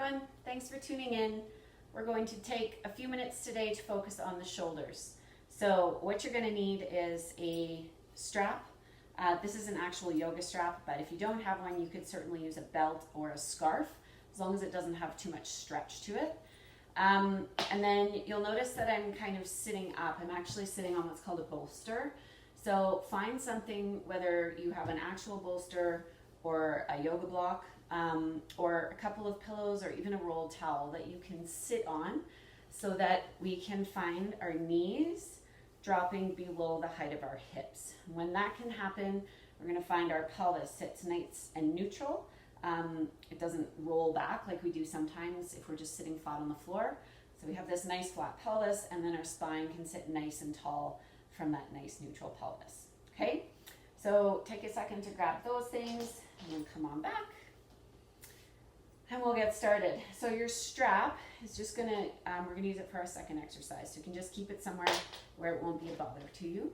everyone. Thanks for tuning in. We're going to take a few minutes today to focus on the shoulders. So what you're going to need is a strap. This is an actual yoga strap, but if you don't have one, you could certainly use a belt or a scarf, as long as it doesn't have too much stretch to it. And then you'll notice that I'm kind of sitting up. I'm actually sitting on what's called a bolster. So find something, whether you have an actual bolster or a yoga block, or a couple of pillows or even a rolled towel that you can sit on, so that we can find our knees dropping below the height of our hips. When that can happen, we're going to find our pelvis sits nice and neutral. It doesn't roll back like we do sometimes if we're just sitting flat on the floor. So we have this nice flat pelvis, and then our spine can sit nice and tall from that nice neutral pelvis. Okay, so take a second to grab those things and then come on back. And we'll get started. So your strap is just gonna, we're gonna use it for our second exercise. So you can just keep it somewhere where it won't be a bother to you.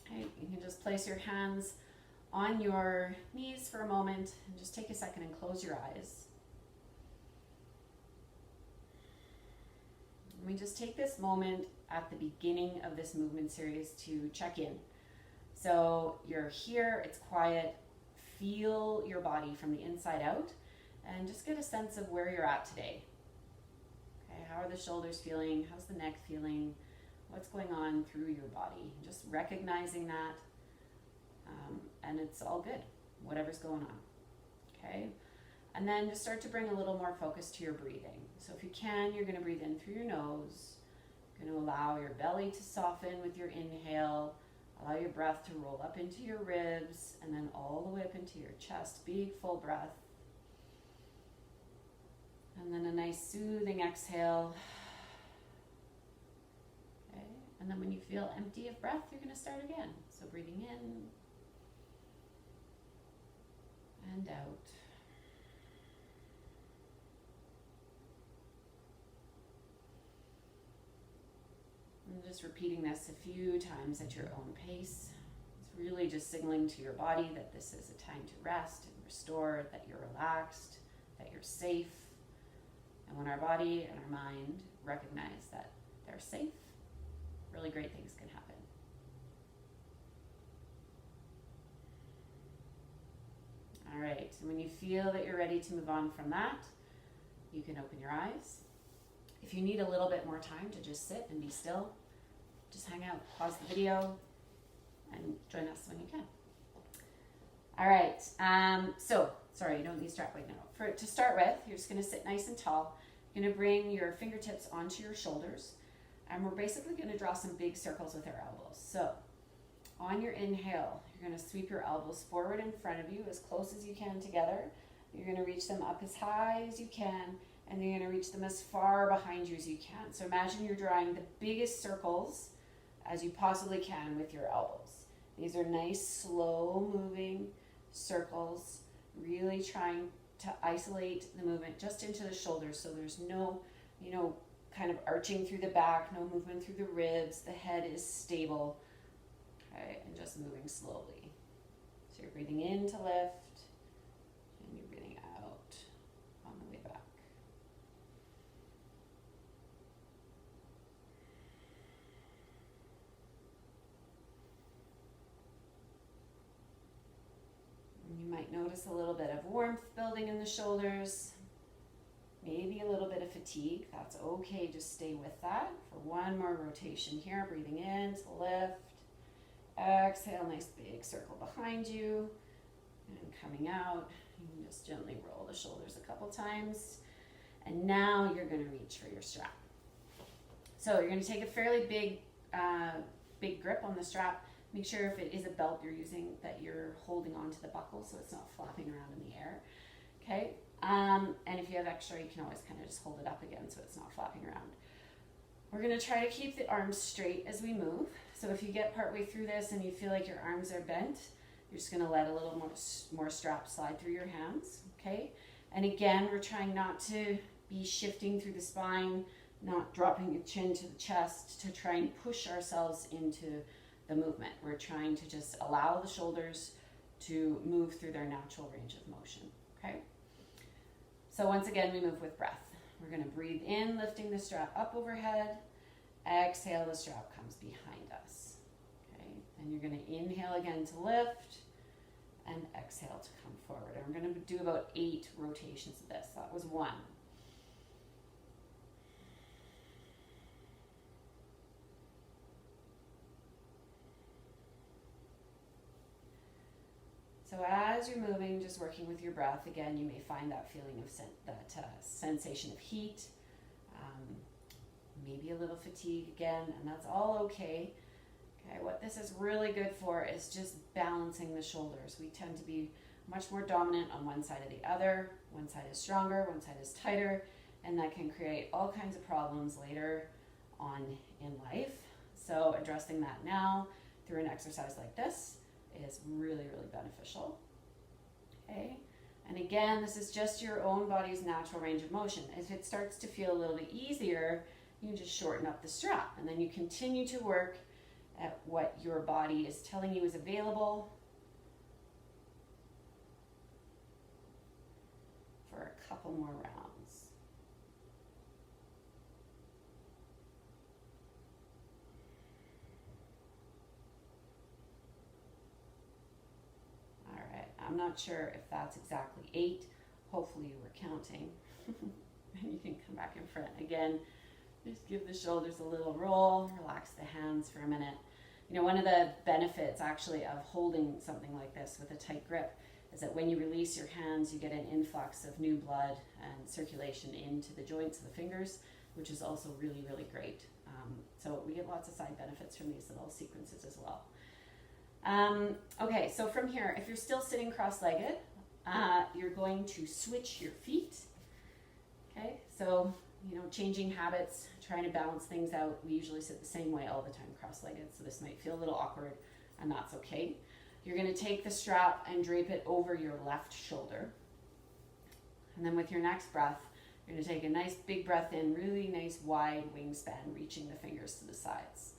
Okay, you can just place your hands on your knees for a moment and just take a second and close your eyes. Let me just take this moment at the beginning of this movement series to check in. So you're here, it's quiet, feel your body from the inside out, and just get a sense of where you're at today. Okay, how are the shoulders feeling? How's the neck feeling? What's going on through your body? Just recognizing that, and it's all good, whatever's going on. Okay, and then just start to bring a little more focus to your breathing. So if you can, you're going to breathe in through your nose. You're going to allow your belly to soften with your inhale. Allow your breath to roll up into your ribs and then all the way up into your chest. Big full breath. And then a nice soothing exhale. Okay, and then when you feel empty of breath, you're going to start again. So breathing in and out. And just repeating this a few times at your own pace. It's really just signaling to your body that this is a time to rest and restore, that you're relaxed, that you're safe. And when our body and our mind recognize that they're safe, really great things can happen. All right, so when you feel that you're ready to move on from that, you can open your eyes. If you need a little bit more time to just sit and be still, just hang out, pause the video, and join us when you can. All right, sorry, you don't need strap right now. To start with, you're just gonna sit nice and tall. You're gonna bring your fingertips onto your shoulders, and we're basically gonna draw some big circles with our elbows. So on your inhale, you're gonna sweep your elbows forward in front of you as close as you can together. You're gonna reach them up as high as you can, and then you're gonna reach them as far behind you as you can. So imagine you're drawing the biggest circles as you possibly can with your elbows. These are nice, slow moving circles, really trying to isolate the movement just into the shoulders, so there's no, kind of arching through the back, no movement through the ribs, the head is stable, okay, and just moving slowly. So you're breathing in to lift, and you're breathing out on the way back. You might notice a little bit of warmth building in the shoulders, maybe a little bit of fatigue. That's okay, just stay with that for one more rotation here. Breathing in to lift, exhale, nice big circle behind you, and coming out, you can just gently roll the shoulders a couple times. And now you're going to reach for your strap. So you're going to take a fairly big grip on the strap. Make sure if it is a belt you're using that you're holding onto the buckle so it's not flapping around in the air. Okay, and if you have extra, you can always kind of just hold it up again so it's not flapping around. We're going to try to keep the arms straight as we move. So if you get partway through this and you feel like your arms are bent, you're just going to let a little more strap slide through your hands. Okay, and again, we're trying not to be shifting through the spine, not dropping your chin to the chest to try and push ourselves into the movement. We're trying to just allow the shoulders to move through their natural range of motion. Okay, So once again, we move with breath. We're going to breathe in, lifting the strap up overhead. Exhale, the strap comes behind us. Okay, and you're going to inhale again to lift and exhale to come forward. And we're going to do about 8 rotations of this. That was 1. So as you're moving, just working with your breath, again, you may find that feeling of sensation of heat, maybe a little fatigue again, and that's all okay. Okay, what this is really good for is just balancing the shoulders. We tend to be much more dominant on one side or the other. One side is stronger, one side is tighter, and that can create all kinds of problems later on in life. So addressing that now through an exercise like this is really, really beneficial. Okay, and again, this is just your own body's natural range of motion. If it starts to feel a little bit easier, you can just shorten up the strap, and then you continue to work at what your body is telling you is available for a couple more rounds. I'm not sure if that's exactly 8. Hopefully you were counting. And you can come back in front again. Just give the shoulders a little roll, relax the hands for a minute. You know, one of the benefits actually of holding something like this with a tight grip is that when you release your hands, you get an influx of new blood and circulation into the joints of the fingers, which is also really, really great. So we get lots of side benefits from these little sequences as well. Okay, so from here, if you're still sitting cross-legged, you're going to switch your feet. Okay, so, you know, changing habits, trying to balance things out. We usually sit the same way all the time cross-legged, so this might feel a little awkward, and that's okay. You're going to take the strap and drape it over your left shoulder. And then with your next breath, you're going to take a nice big breath in, really nice wide wingspan, reaching the fingers to the sides.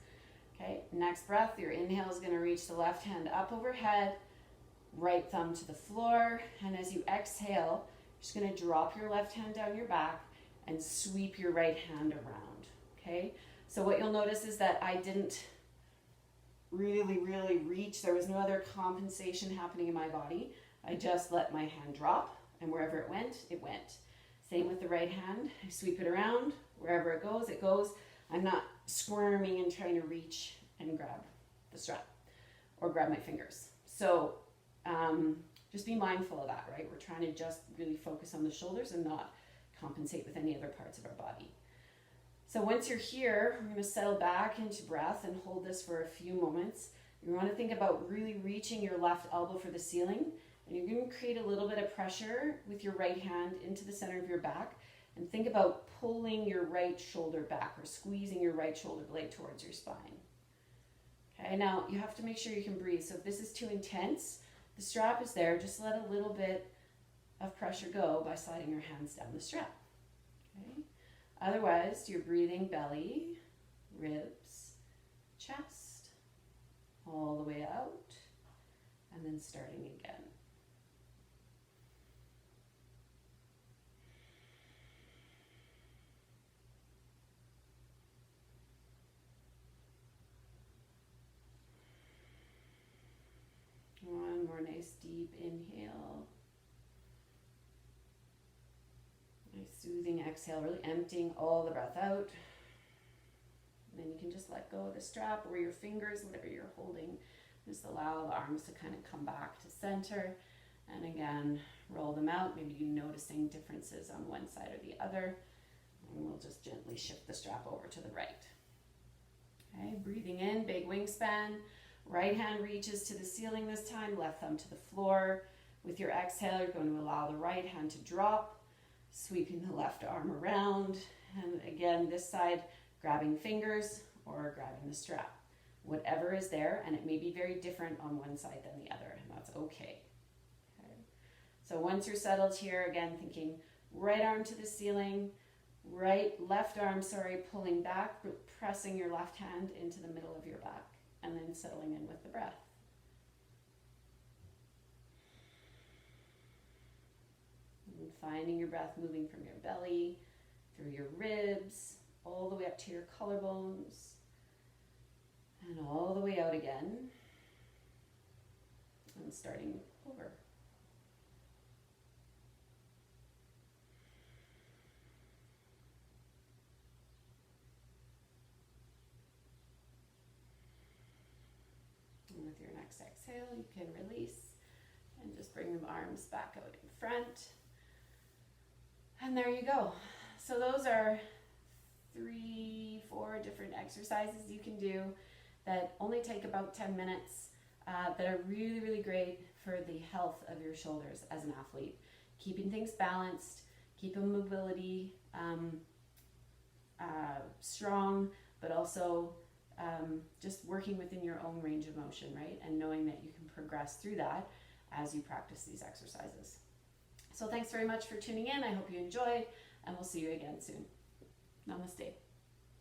Okay, next breath, your inhale is going to reach the left hand up overhead, right thumb to the floor, and as you exhale, you're just going to drop your left hand down your back and sweep your right hand around. Okay, so what you'll notice is that I didn't really reach. There was no other compensation happening in my body. I just let my hand drop, and wherever it went, it went. Same with the right hand. I sweep it around. Wherever it goes, it goes. I'm not squirming and trying to reach and grab the strap or grab my fingers. So just be mindful of that, right? We're trying to just really focus on the shoulders and not compensate with any other parts of our body. So once you're here, we're going to settle back into breath and hold this for a few moments. You want to think about really reaching your left elbow for the ceiling, and you're going to create a little bit of pressure with your right hand into the center of your back, and think about pulling your right shoulder back or squeezing your right shoulder blade towards your spine. Okay, now you have to make sure you can breathe. So if this is too intense, the strap is there. Just let a little bit of pressure go by sliding your hands down the strap. Okay. Otherwise, you're breathing belly, ribs, chest, all the way out, and then starting again. One more nice deep inhale. Nice soothing exhale, really emptying all the breath out. And then you can just let go of the strap or your fingers, whatever you're holding. Just allow the arms to kind of come back to center. And again, roll them out. Maybe you noticing differences on one side or the other. And we'll just gently shift the strap over to the right. Okay, breathing in, big wingspan. Right hand reaches to the ceiling this time, left thumb to the floor. With your exhale, you're going to allow the right hand to drop, sweeping the left arm around. And again, this side, grabbing fingers or grabbing the strap. Whatever is there, and it may be very different on one side than the other, and that's okay. Okay. So once you're settled here, again, thinking right arm to the ceiling, left arm, pulling back, pressing your left hand into the middle of your back. And then settling in with the breath. And finding your breath moving from your belly, through your ribs, all the way up to your collarbones, and all the way out again, and starting over. And with your next exhale, you can release and just bring the arms back out in front. And there you go. So those are 3-4 different exercises you can do that only take about 10 minutes that are really, really great for the health of your shoulders as an athlete. Keeping things balanced, keeping mobility strong, but also just working within your own range of motion, right? And knowing that you can progress through that as you practice these exercises. So thanks very much for tuning in. I hope you enjoyed, and we'll see you again soon. Namaste.